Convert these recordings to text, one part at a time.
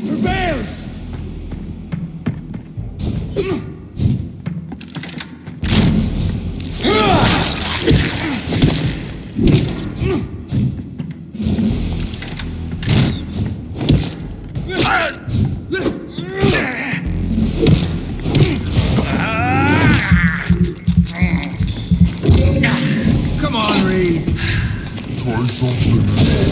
prevails! Come on, Reed. Try something else.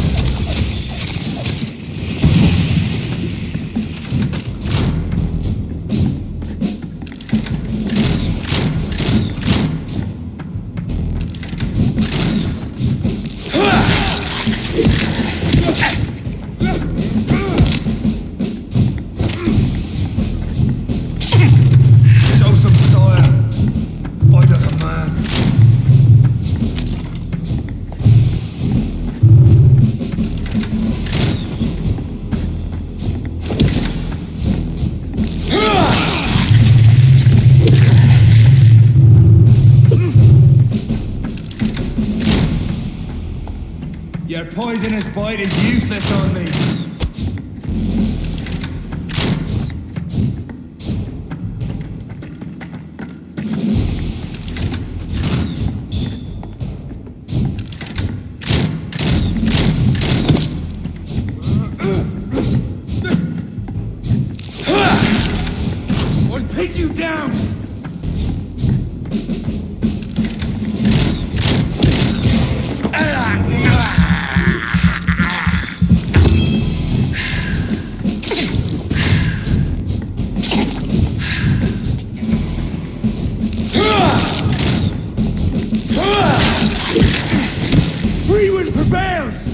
Show some style. Fight like a man. Your poisonous bite is useless on me. I'll pin you down! Freewind prevails!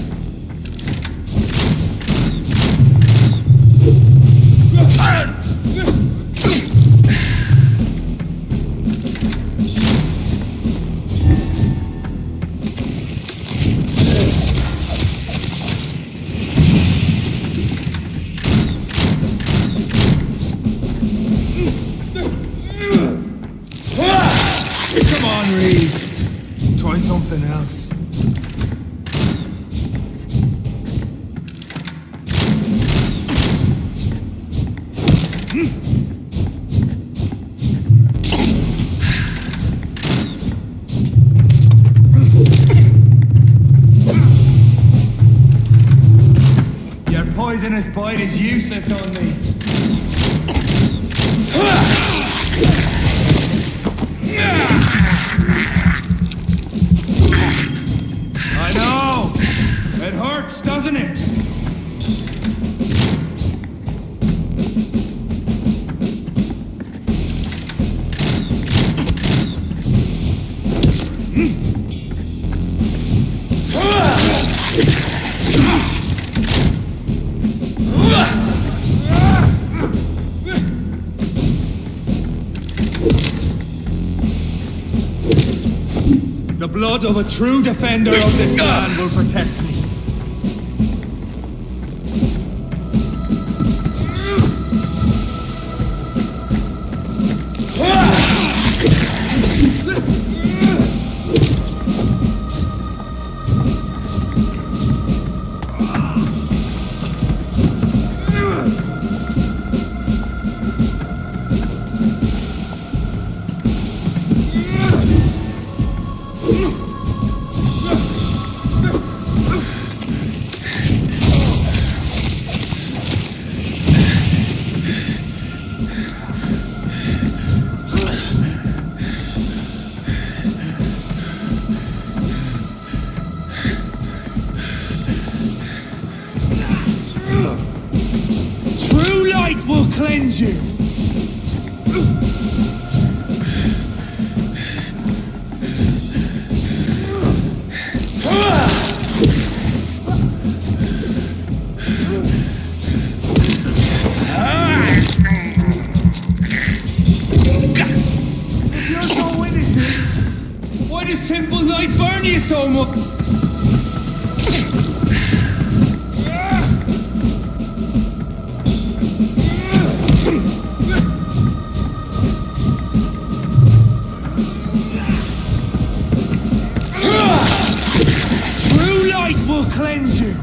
Come on, Reed. Try something else. Your poisonous bite is useless on me. I know! It hurts, doesn't it? The blood of a true defender of this land will protect me. True light will cleanse you. If you're so innocent, why does simple light burn you so much? True light will cleanse you.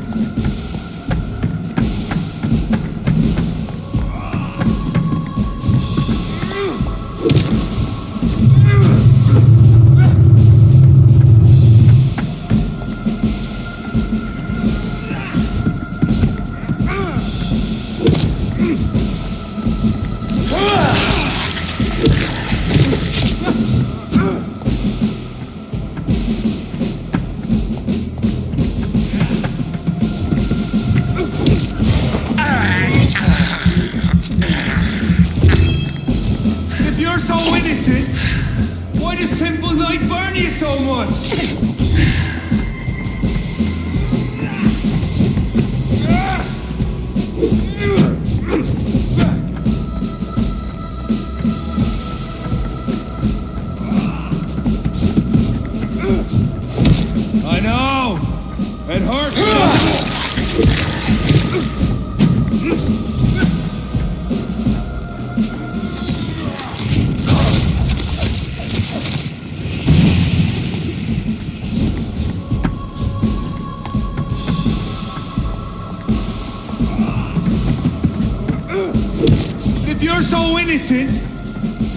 so innocent?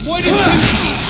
Why does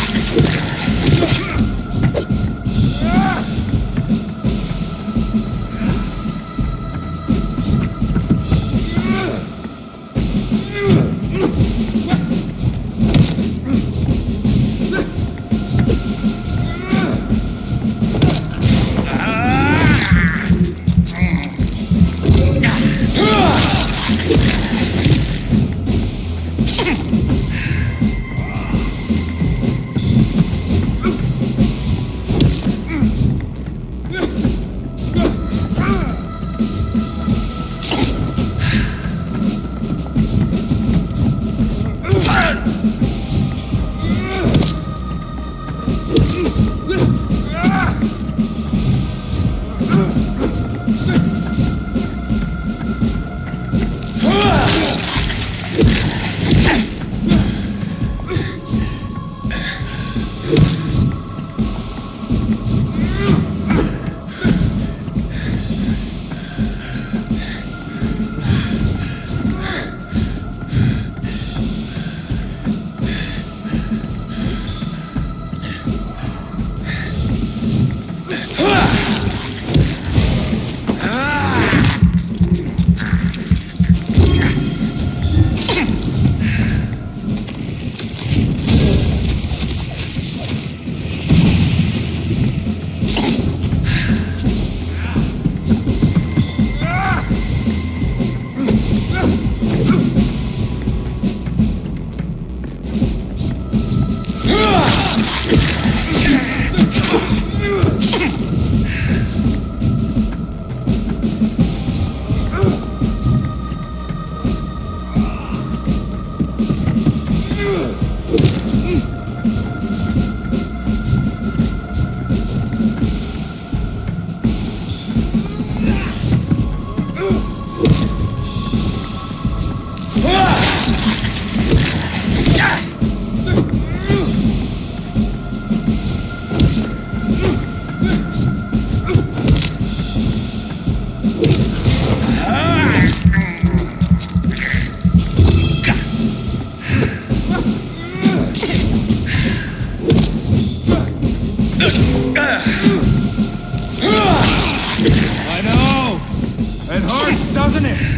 doesn't it?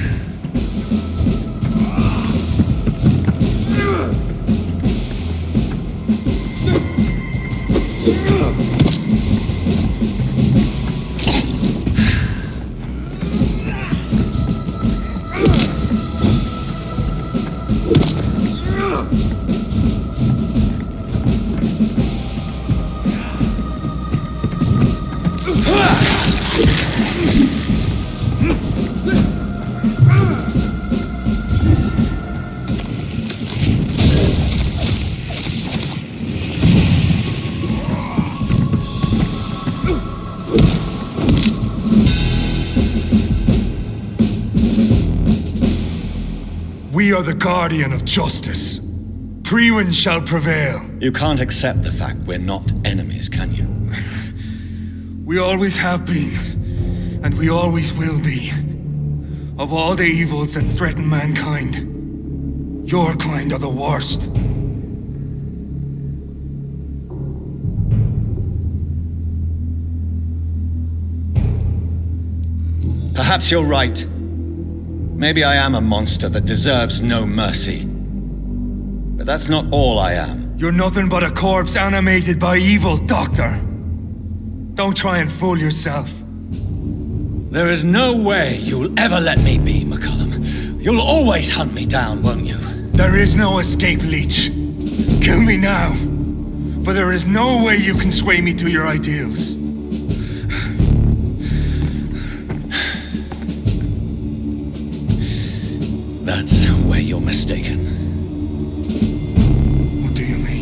We are the guardian of justice. Priwen shall prevail. You can't accept the fact we're not enemies, can you? We always have been, and we always will be. Of all the evils that threaten mankind, your kind are the worst. Perhaps you're right. Maybe I am a monster that deserves no mercy. But that's not all I am. You're nothing but a corpse animated by evil, Doctor. Don't try and fool yourself. There is no way you'll ever let me be, Mccallum. You'll always hunt me down, won't you? There is no escape, Leech. Kill me now, for there is no way you can sway me to your ideals. That's where you're mistaken. What do you mean?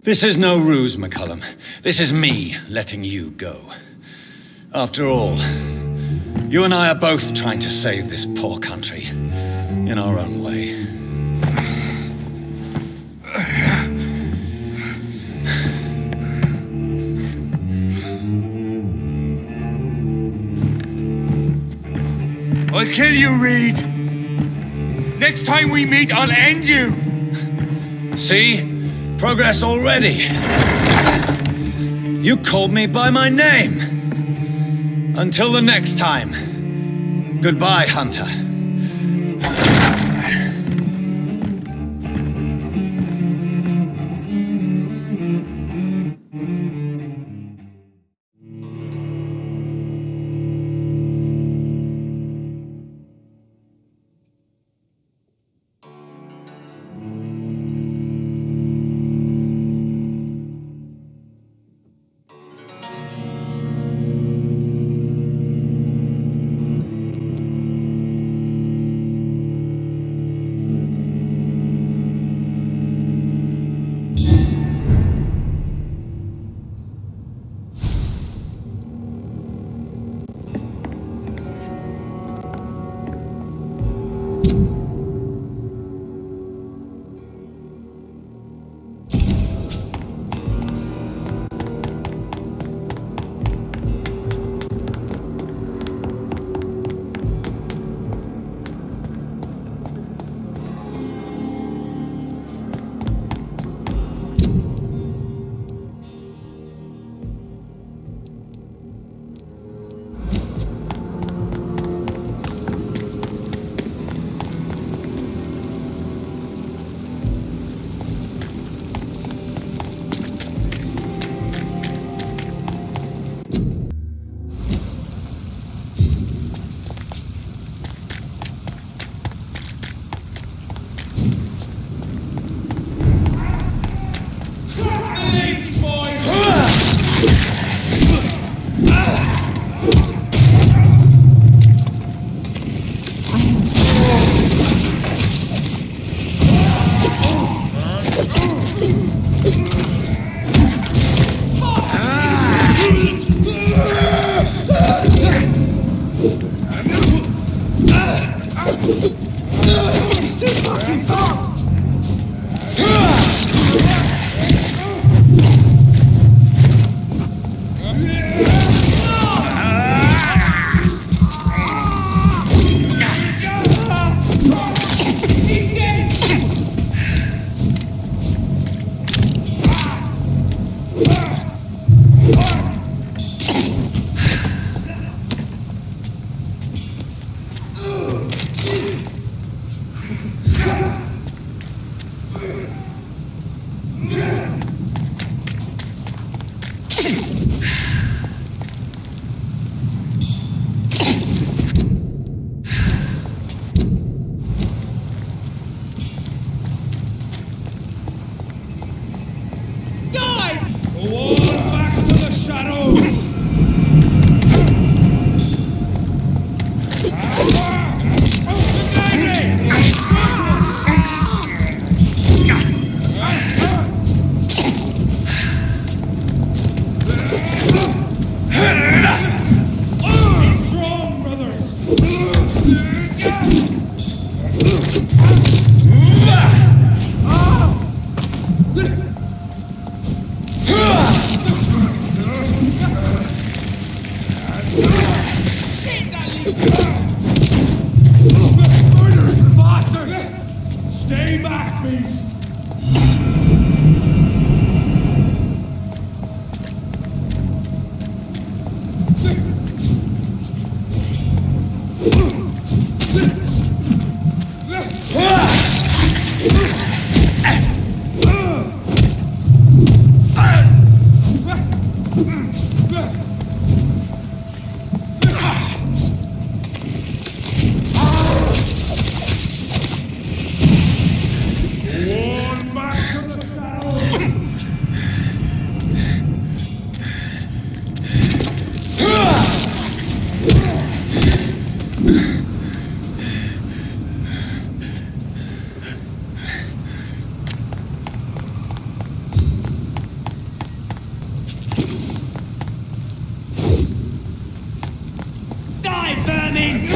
This is no ruse, Mccallum. This is me letting you go. After all, you and I are both trying to save this poor country in our own way. I'll kill you, Reed. Next time we meet, I'll end you. See? Progress already. You called me by my name. Until the next time. Goodbye, Hunter.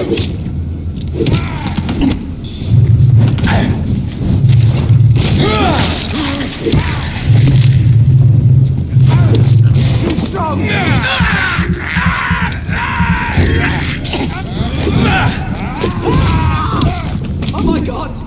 It's too strong! Oh my god!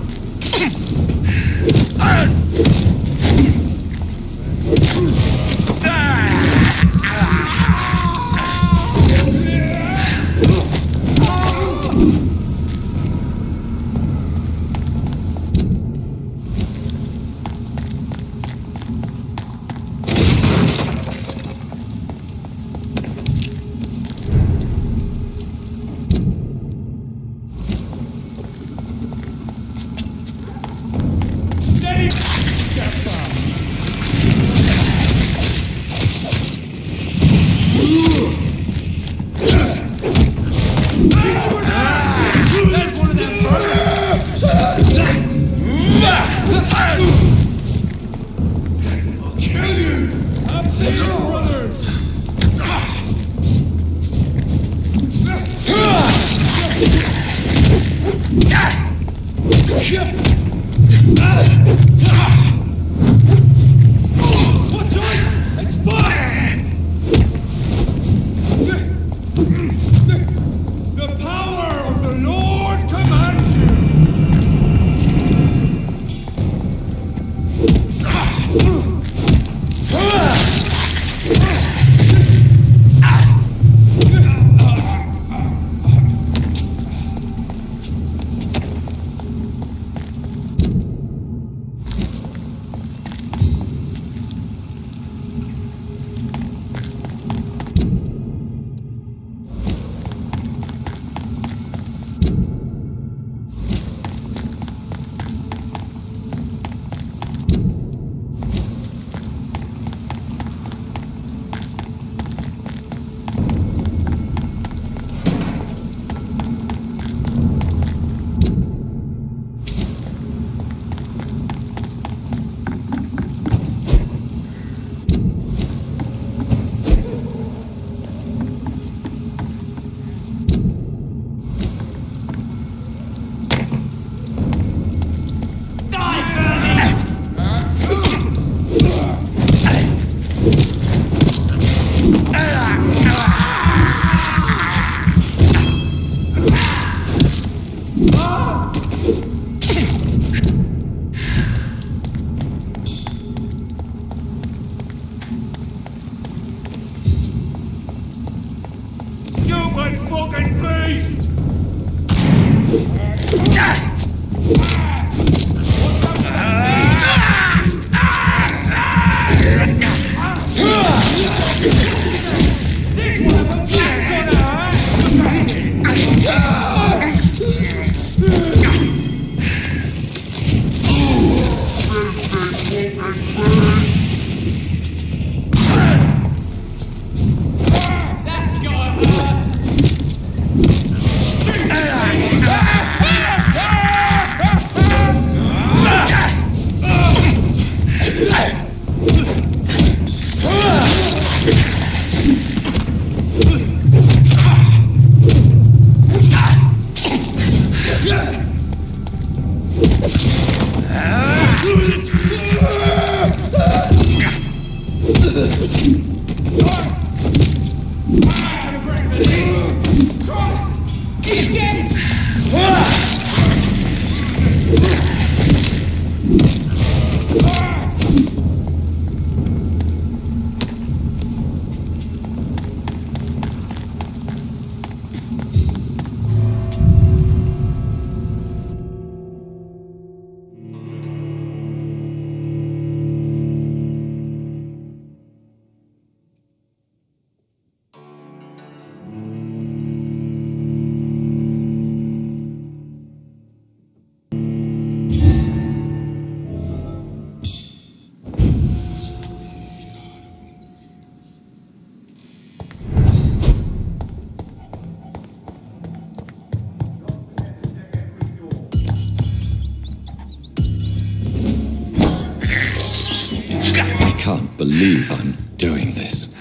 can't believe I'm doing this.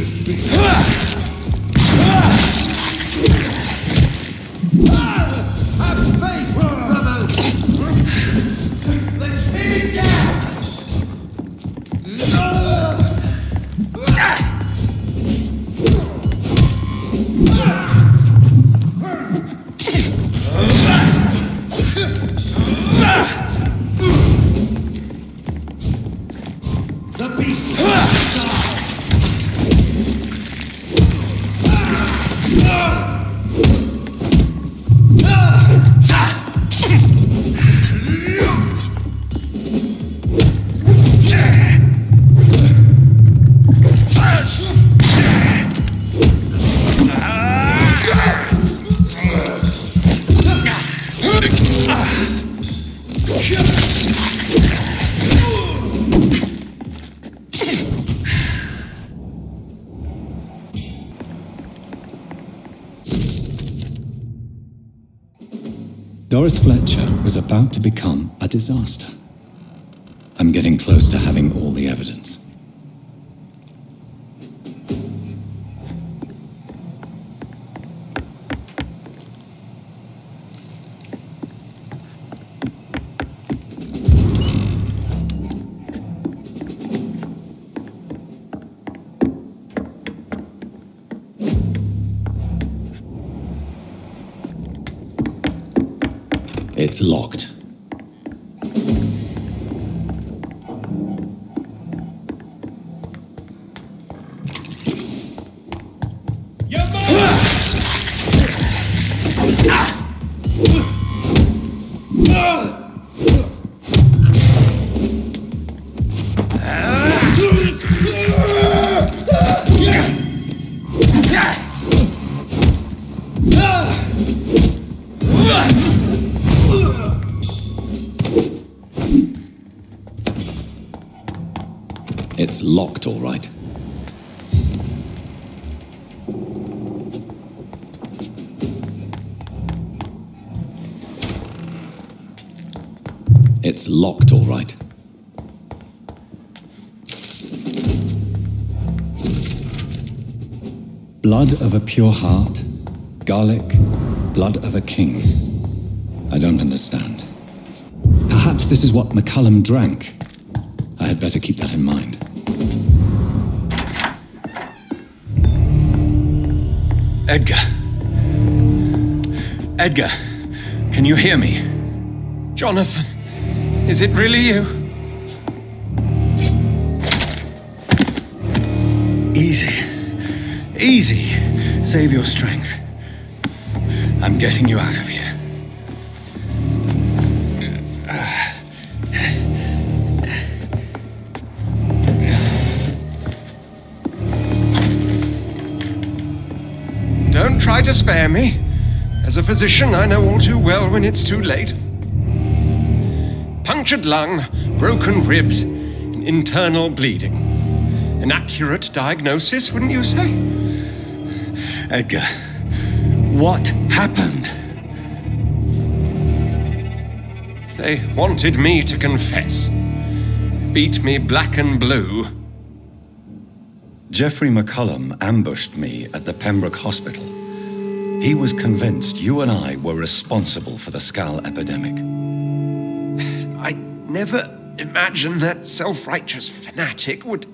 this beast. Have faith, brothers! Let's pin it down! The beast must die! Doris Fletcher was about to become a disaster. I'm getting close to having all the evidence. It's locked. It's locked, all right. It's locked, all right. Blood of a pure heart, garlic, blood of a king. I don't understand. Perhaps this is what Mccallum drank. I had better keep that in mind. Edgar. Edgar, can you hear me? Jonathan, is it really you? Easy. Easy. Save your strength. I'm getting you out of here. Don't try to spare me. As a physician, I know all too well when it's too late. Punctured lung, broken ribs, and internal bleeding. An accurate diagnosis, wouldn't you say? Edgar, what happened? They wanted me to confess. Beat me black and blue. Geoffrey Mccallum ambushed me at the Pembroke Hospital. He was convinced you and I were responsible for the Skal epidemic. I never imagined that self-righteous fanatic would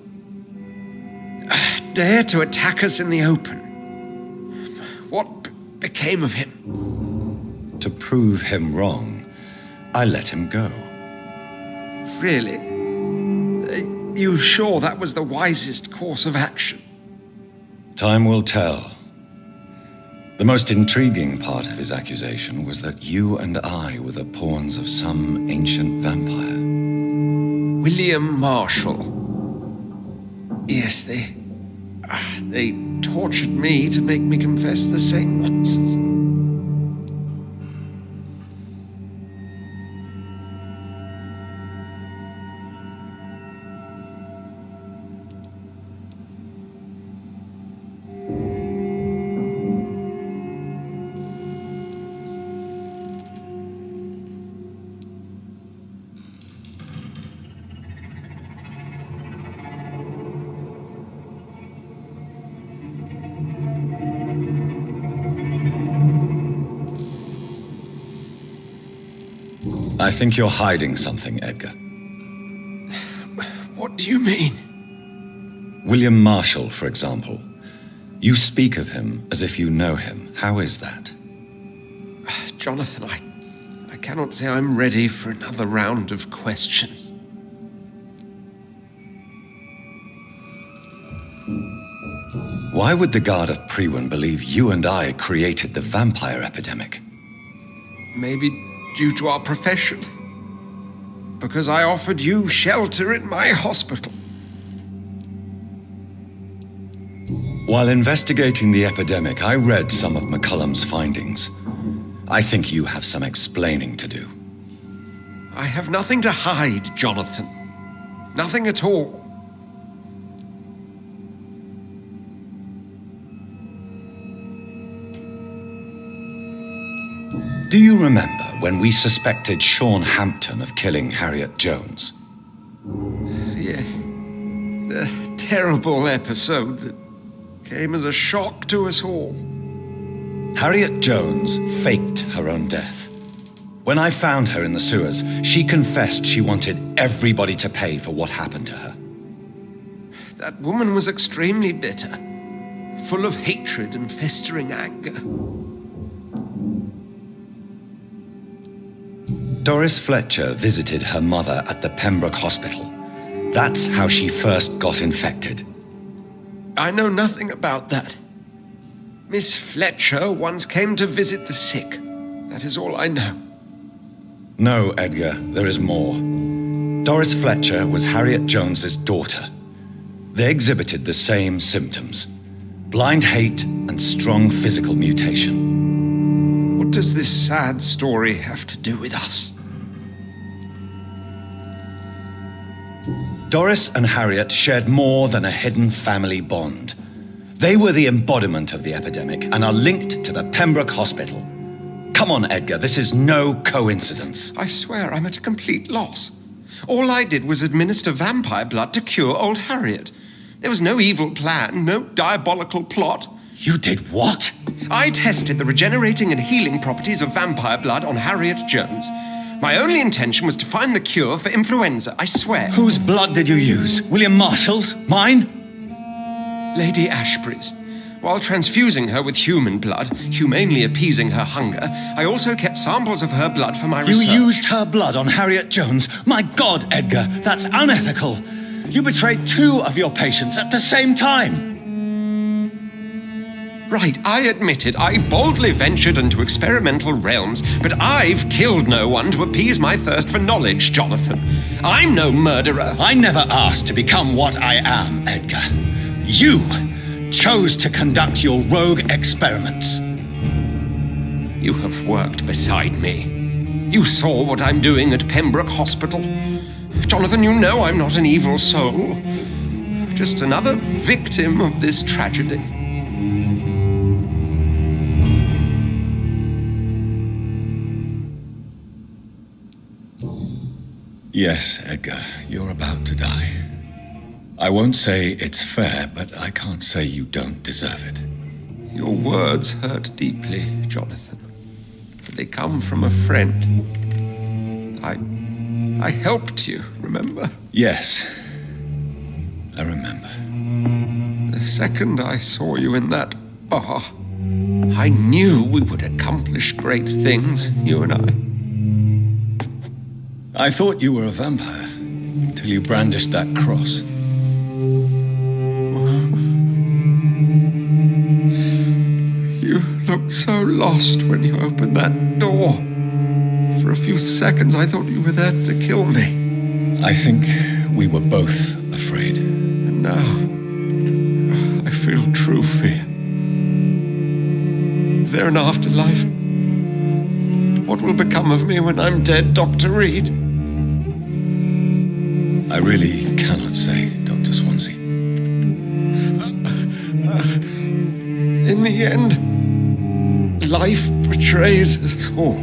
dare to attack us in the open. What became of him? To prove him wrong, I let him go. Really? You sure that was the wisest course of action? Time will tell. The most intriguing part of his accusation was that you and I were the pawns of some ancient vampire. William Marshall. Yes, they tortured me to make me confess the same nonsense. I think you're hiding something, Edgar. What do you mean? William Marshall, for example. You speak of him as if you know him. How is that? Jonathan, I cannot say I'm ready for another round of questions. Why would the Guard of Priwen believe you and I created the vampire epidemic? Maybe due to our profession. Because I offered you shelter in my hospital. While investigating the epidemic, I read some of Mccallum's findings. I think you have some explaining to do. I have nothing to hide, Jonathan. Nothing at all. Do you remember when we suspected Sean Hampton of killing Harriet Jones? Yes. The terrible episode that came as a shock to us all. Harriet Jones faked her own death. When I found her in the sewers, she confessed she wanted everybody to pay for what happened to her. That woman was extremely bitter, full of hatred and festering anger. Doris Fletcher visited her mother at the Pembroke Hospital. That's how she first got infected. I know nothing about that. Miss Fletcher once came to visit the sick. That is all I know. No, Edgar, there is more. Doris Fletcher was Harriet Jones's daughter. They exhibited the same symptoms: blind hate and strong physical mutation. What does this sad story have to do with us? Doris and Harriet shared more than a hidden family bond. They were the embodiment of the epidemic and are linked to the Pembroke Hospital. Come on, Edgar, this is no coincidence. I swear I'm at a complete loss. All I did was administer vampire blood to cure old Harriet. There was no evil plan, no diabolical plot. You did what? I tested the regenerating and healing properties of vampire blood on Harriet Jones. My only intention was to find the cure for influenza, I swear. Whose blood did you use? William Marshall's? Mine? Lady Ashbury's. While transfusing her with human blood, humanely appeasing her hunger, I also kept samples of her blood for my research. You used her blood on Harriet Jones? My God, Edgar, that's unethical. You betrayed 2 of your patients at the same time. Right, I admit it. I boldly ventured into experimental realms, but I've killed no one to appease my thirst for knowledge, Jonathan. I'm no murderer. I never asked to become what I am, Edgar. You chose to conduct your rogue experiments. You have worked beside me. You saw what I'm doing at Pembroke Hospital. Jonathan, you know I'm not an evil soul. Just another victim of this tragedy. Yes, Edgar, you're about to die. I won't say it's fair, but I can't say you don't deserve it. Your words hurt deeply, Jonathan. But they come from a friend. I helped you, remember? Yes, I remember. The second I saw you in that bar, I knew we would accomplish great things, you and I. I thought you were a vampire, till you brandished that cross. You looked so lost when you opened that door. For a few seconds, I thought you were there to kill me. I think we were both afraid. And now, I feel true fear. Is there an afterlife? What will become of me when I'm dead, Dr. Reed? I really cannot say, Dr. Swansea. In the end, life betrays us all.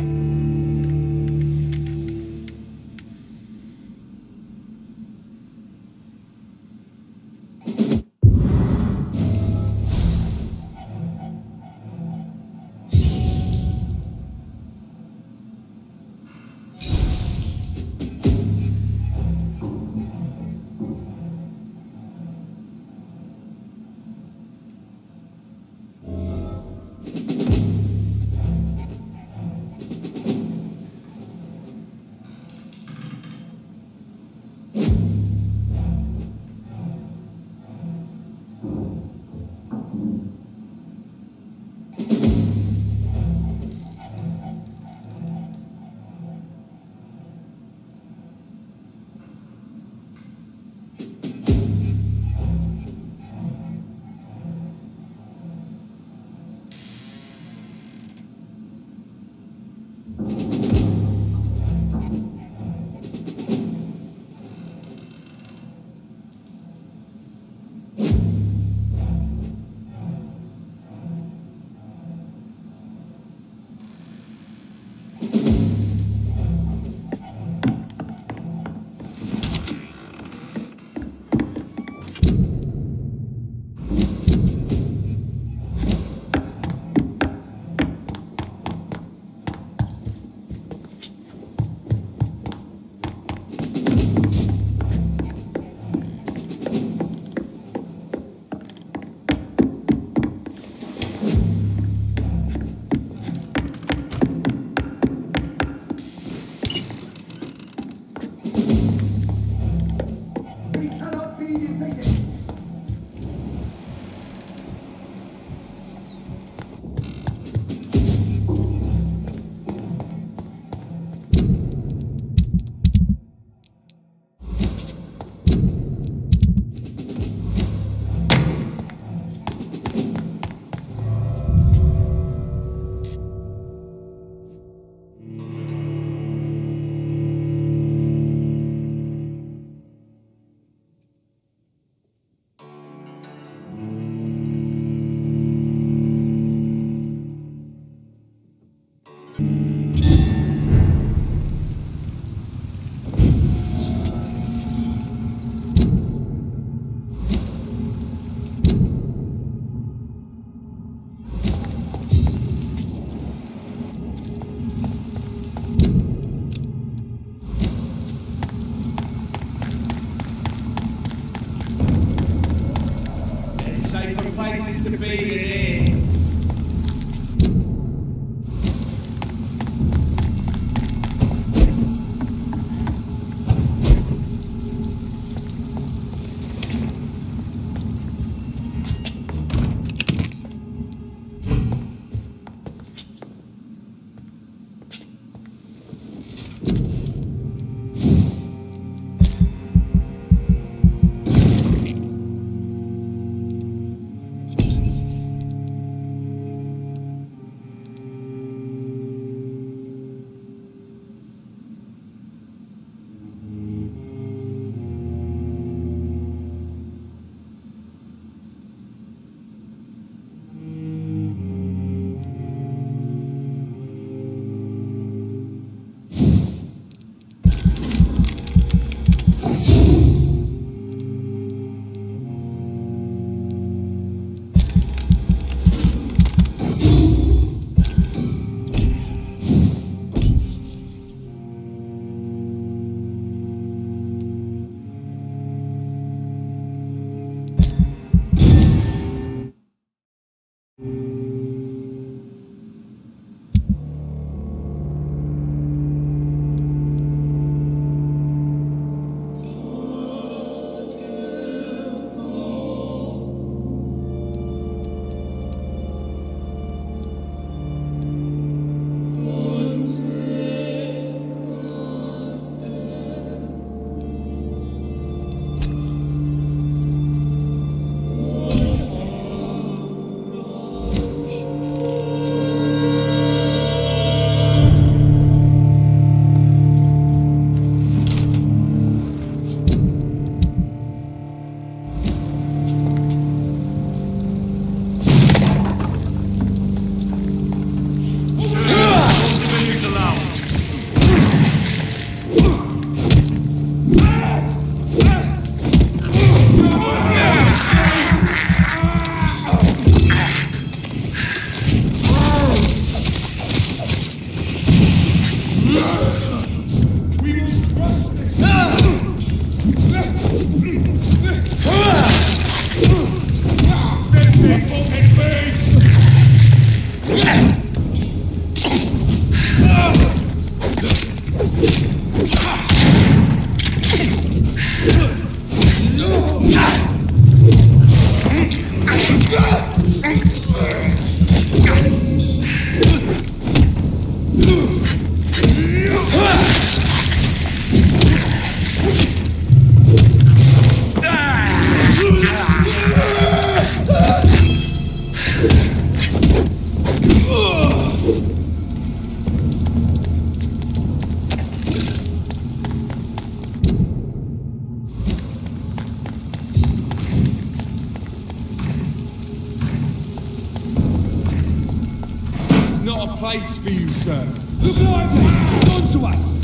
not a place for you, sir. Look lively! It's on to us!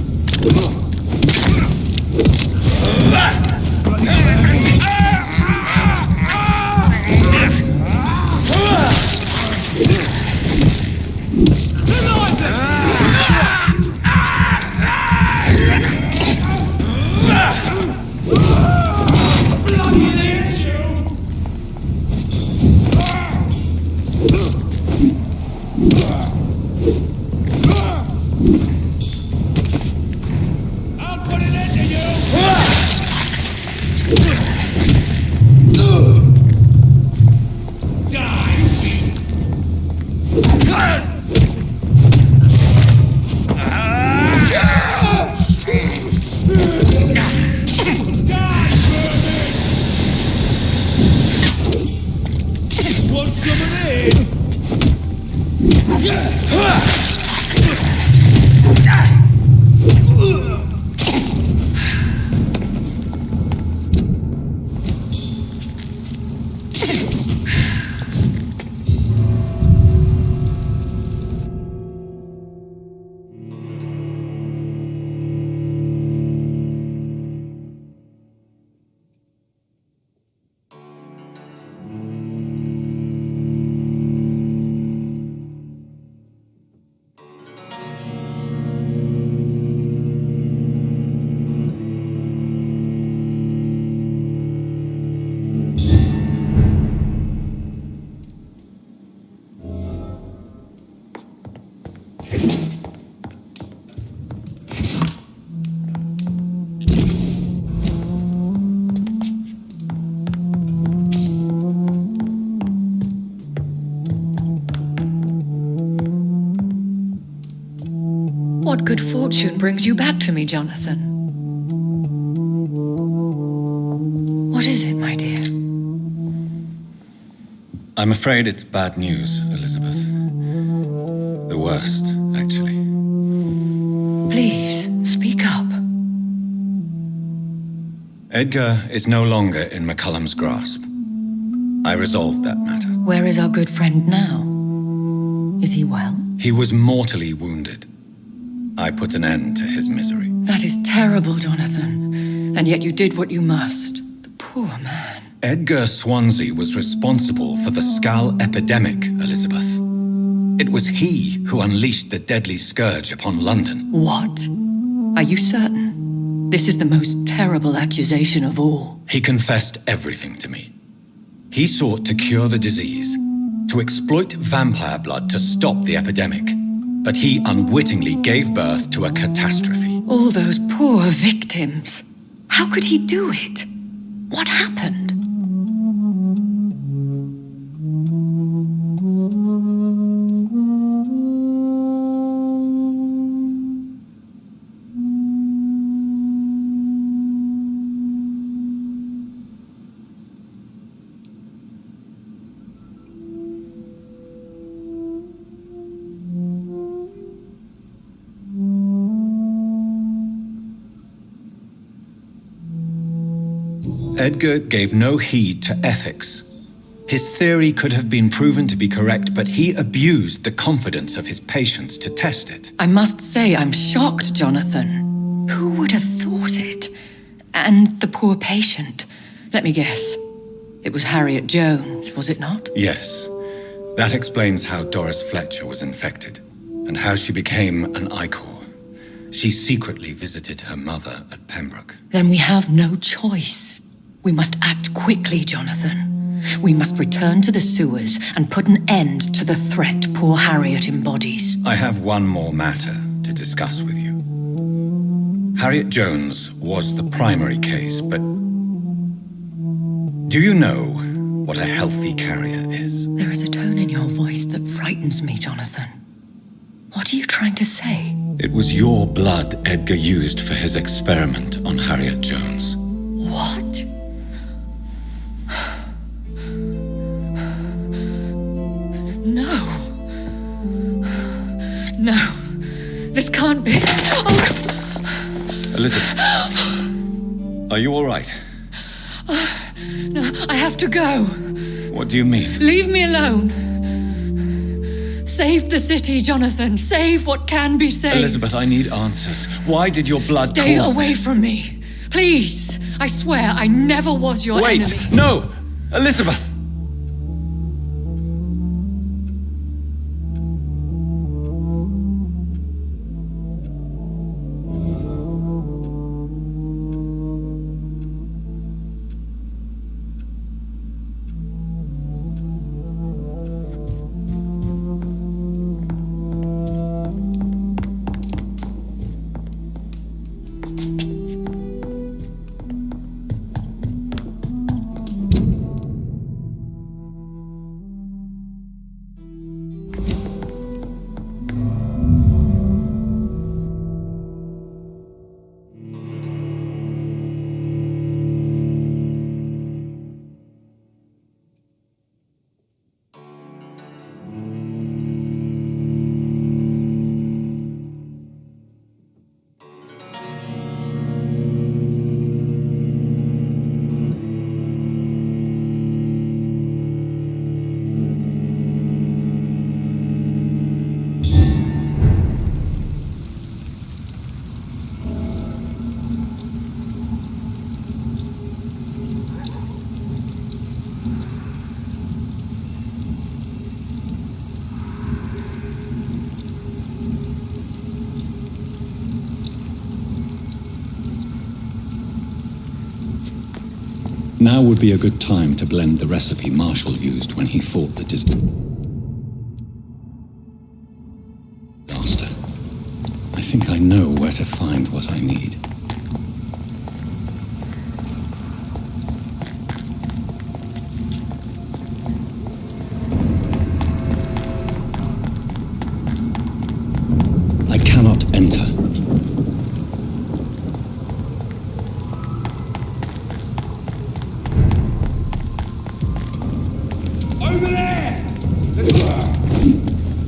Bloody leech! I'll put it into you! Die, beast! Want some of this? What good fortune brings you back to me, Jonathan? What is it, my dear? I'm afraid it's bad news, Elizabeth. The worst, actually. Please, speak up. Edgar is no longer in Mccallum's grasp. I resolved that matter. Where is our good friend now? Is he well? He was mortally wounded. I put an end to his misery. That is terrible, Jonathan. And yet you did what you must. The poor man. Edgar Swansea was responsible for the Skull epidemic, Elizabeth. It was he who unleashed the deadly scourge upon London. What? Are you certain? This is the most terrible accusation of all. He confessed everything to me. He sought to cure the disease, to exploit vampire blood to stop the epidemic. But he unwittingly gave birth to a catastrophe. All those poor victims. How could he do it? What happened? Edgar gave no heed to ethics. His theory could have been proven to be correct, but he abused the confidence of his patients to test it. I must say I'm shocked, Jonathan. Who would have thought it? And the poor patient. Let me guess. It was Harriet Jones, was it not? Yes. That explains how Doris Fletcher was infected, and how she became an Ichor. She secretly visited her mother at Pembroke. Then we have no choice. We must act quickly, Jonathan. We must return to the sewers and put an end to the threat poor Harriet embodies. I have one more matter to discuss with you. Harriet Jones was the primary case, but do you know what a healthy carrier is? There is a tone in your voice that frightens me, Jonathan. What are you trying to say? It was your blood Edgar used for his experiment on Harriet Jones. What? No. No. This can't be. Oh. Elizabeth, are you all right? No, I have to go. What do you mean? Leave me alone. Save the city, Jonathan. Save what can be saved. Elizabeth, I need answers. Why did your blood Stay cause away this? from me. Please. I swear I never was your Wait! enemy. No! Elizabeth! Now would be a good time to blend the recipe Marshall used when he fought the disaster. I think I know where to find what I need. I cannot enter. Over there! Let's go!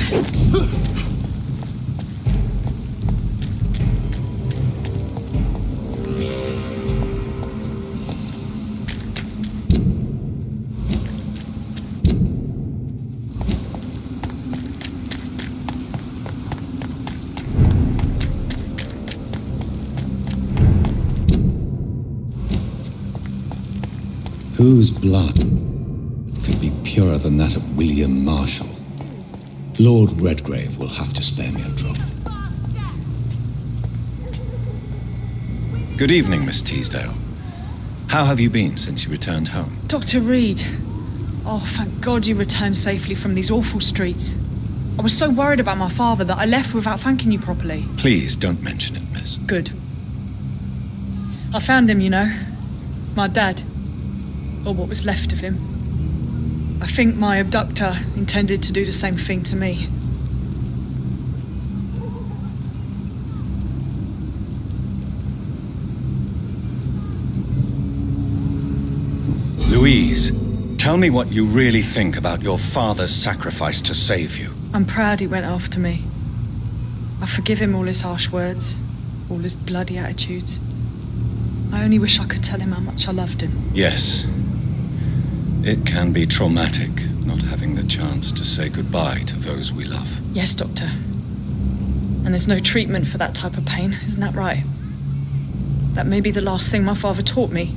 Whose blood could be purer than that of William Marshall? Lord Redgrave will have to spare me a drop. Good evening, Miss Teasdale. How have you been since you returned home? Dr. Reed. Oh, thank God you returned safely from these awful streets. I was so worried about my father that I left without thanking you properly. Please don't mention it, miss. Good. I found him, you know. My dad. Or what was left of him. I think my abductor intended to do the same thing to me. Louise, tell me what you really think about your father's sacrifice to save you. I'm proud he went after me. I forgive him all his harsh words, all his bloody attitudes. I only wish I could tell him how much I loved him. Yes. It can be traumatic, not having the chance to say goodbye to those we love. Yes, Doctor. And there's no treatment for that type of pain, isn't that right? That may be the last thing my father taught me.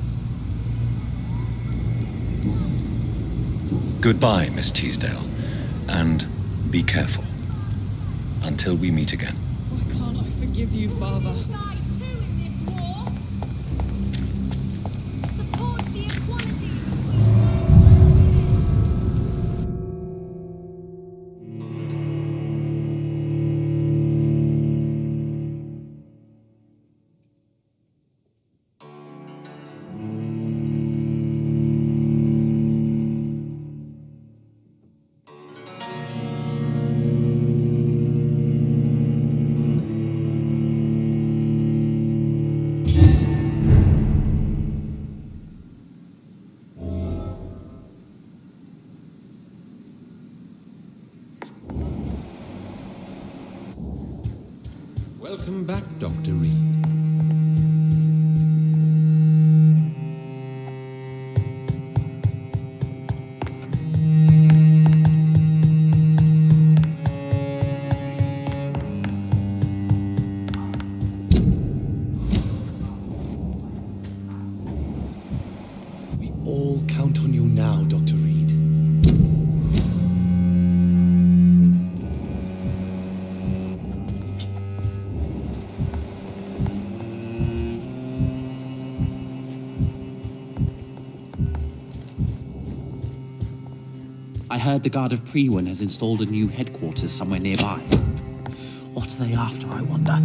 Goodbye, Miss Teasdale. And be careful. Until we meet again. Why can't I forgive you, Father? Welcome back, Dr. Reed. We all count on you now, Dr. Reed. I heard the Guard of Priwen has installed a new headquarters somewhere nearby. What are they after, I wonder?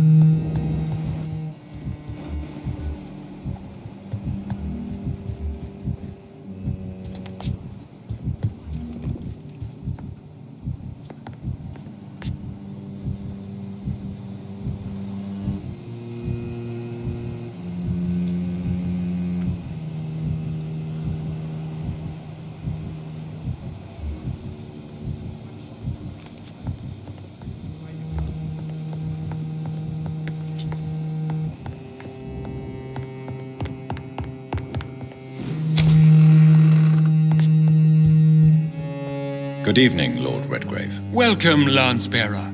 Good evening, Lord Redgrave. Welcome, Lance-Bearer.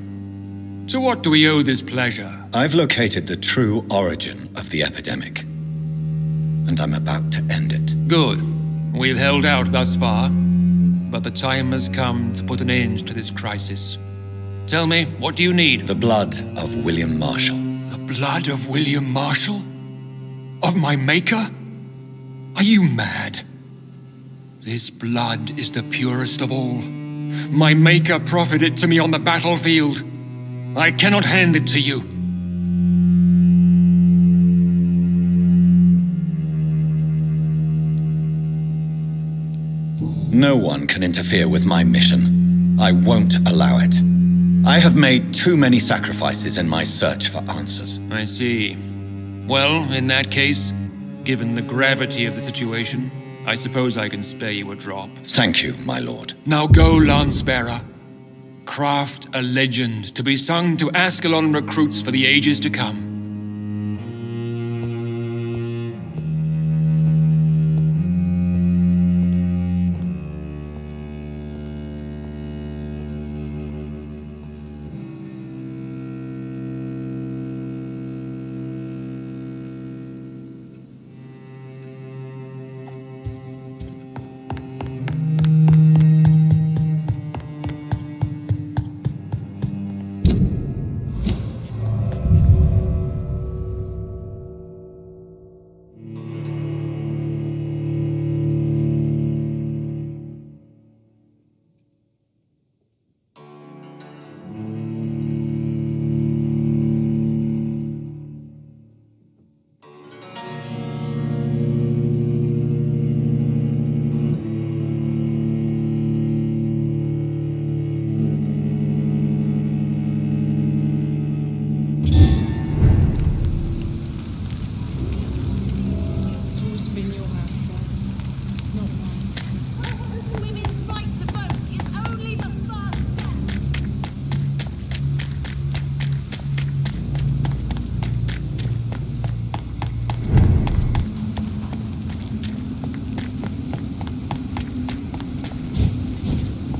To what do we owe this pleasure? I've located the true origin of the epidemic, and I'm about to end it. Good. We've held out thus far, but the time has come to put an end to this crisis. Tell me, what do you need? The blood of William Marshall. The blood of William Marshall? Of my maker? Are you mad? This blood is the purest of all. My maker proffered it to me on the battlefield. I cannot hand it to you. No one can interfere with my mission. I won't allow it. I have made too many sacrifices in my search for answers. I see. Well, in that case, given the gravity of the situation, I suppose I can spare you a drop. Thank you, my lord. Now go, Lance-Bearer. craft a legend to be sung to Ascalon recruits for the ages to come.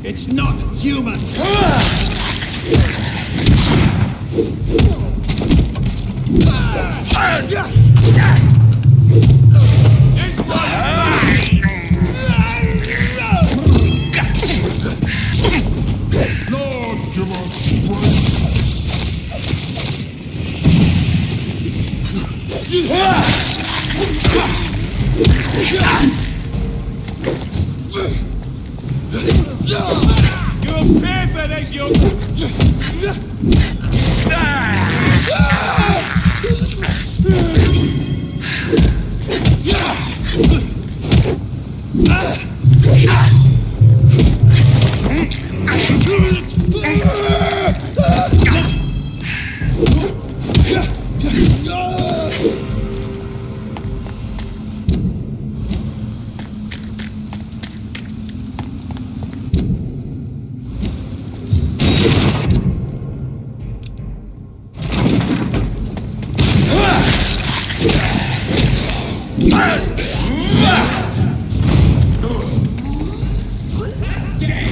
It's not human! Lord, give us strength. You'll pay for this, you...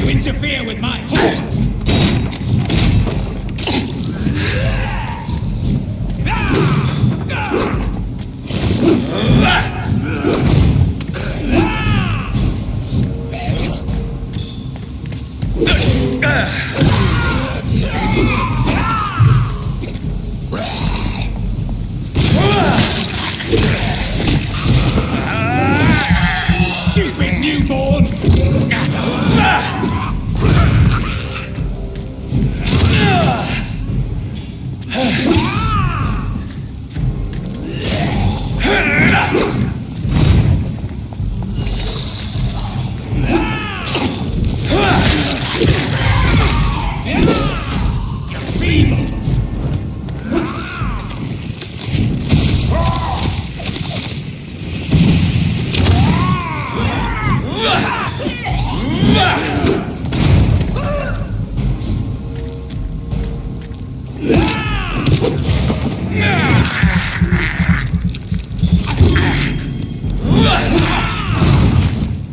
You interfere with my horse! Stupid newborn!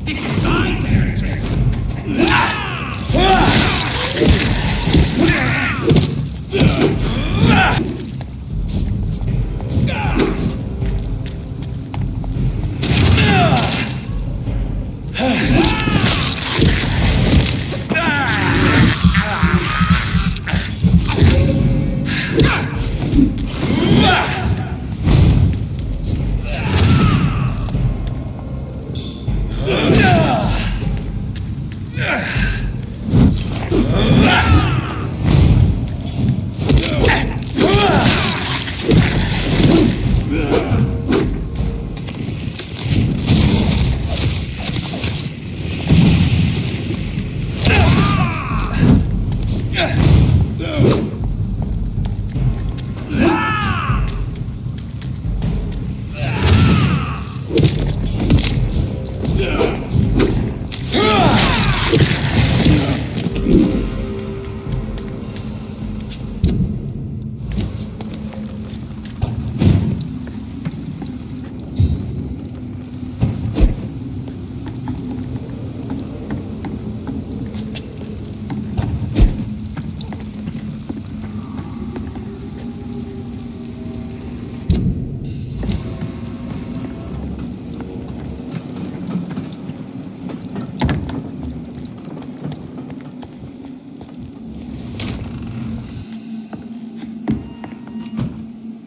This is my territory!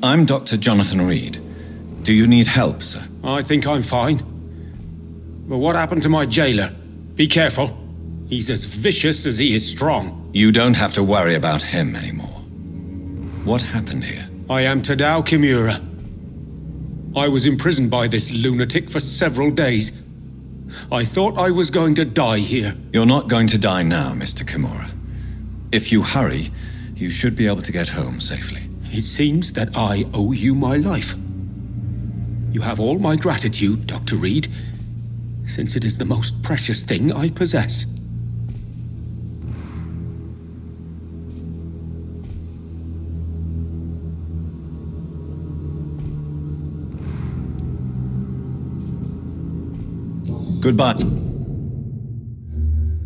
I'm Dr. Jonathan Reed. Do you need help, sir? I think I'm fine. But what happened to my jailer? Be careful. He's as vicious as he is strong. You don't have to worry about him anymore. What happened here? I am Tadao Kimura. I was imprisoned by this lunatic for several days. I thought I was going to die here. You're not going to die now, Mr. Kimura. If you hurry, you should be able to get home safely. It seems that I owe you my life. You have all my gratitude, Dr. Reed, since it is the most precious thing I possess. Goodbye.